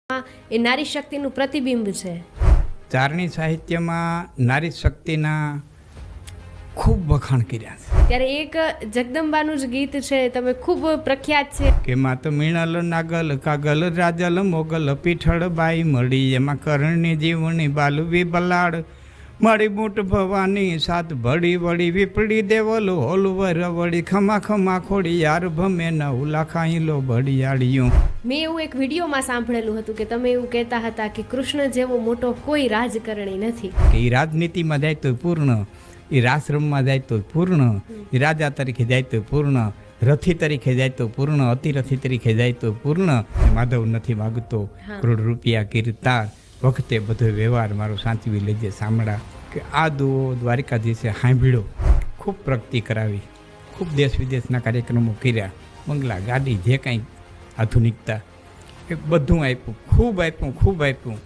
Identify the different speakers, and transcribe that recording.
Speaker 1: એ નારી શક્તિનું પ્રતિબિંબ છે।
Speaker 2: ચારણી સાહિત્યમાં નારી શક્તિના ખૂબ વખાણ કર્યા છે।
Speaker 1: ત્યારે એક જગદંબાનું જ ગીત છે, તમે ખૂબ પ્રખ્યાત છે
Speaker 2: કે માત મીણલ નાગલ કાગલ રાજલ મોગલ પીઠળ બાઈ મળી એમાં કરણની જીવણી બાલુવી બલાડ મારી બૂટ ભવાની સાત ભડી વળી વિપડી દેવલ હોલુવર વળી ખમા ખમા ખોડી યાર ભમે ન ઉલાખાઈ લો બડિયાળિયું।
Speaker 1: મેં એવું એક વિડીયોમાં સાંભળેલું હતું કે તમે એવું કહેતા હતા કે કૃષ્ણ જેવો મોટો કોઈ રાજકારણી નથી,
Speaker 2: કે એ રાજનીતિમાં જાય તો પૂર્ણ, એ રાસરમમાં જાય તો પૂર્ણ, એ રાજા તરીકે જાય તો પૂર્ણ, રથી તરીકે જાય તો પૂર્ણ, અતિરથી તરીકે જાય તો પૂર્ણ। માધવ નથી માગતો કરોડ રૂપિયા કીર્તાર, વખતે બધો વ્યવહાર મારો સાચવી લેજે સાંભળા। કે આ દુઓ દ્વારિકાધીશે સાંભળ્યો, ખૂબ પ્રગતિ કરાવી, ખૂબ દેશ વિદેશના કાર્યક્રમો કર્યા, બંગલા ગાડી જે કાંઈ આધુનિકતા એ બધું આપ્યું, ખૂબ આપ્યું, ખૂબ આપ્યું।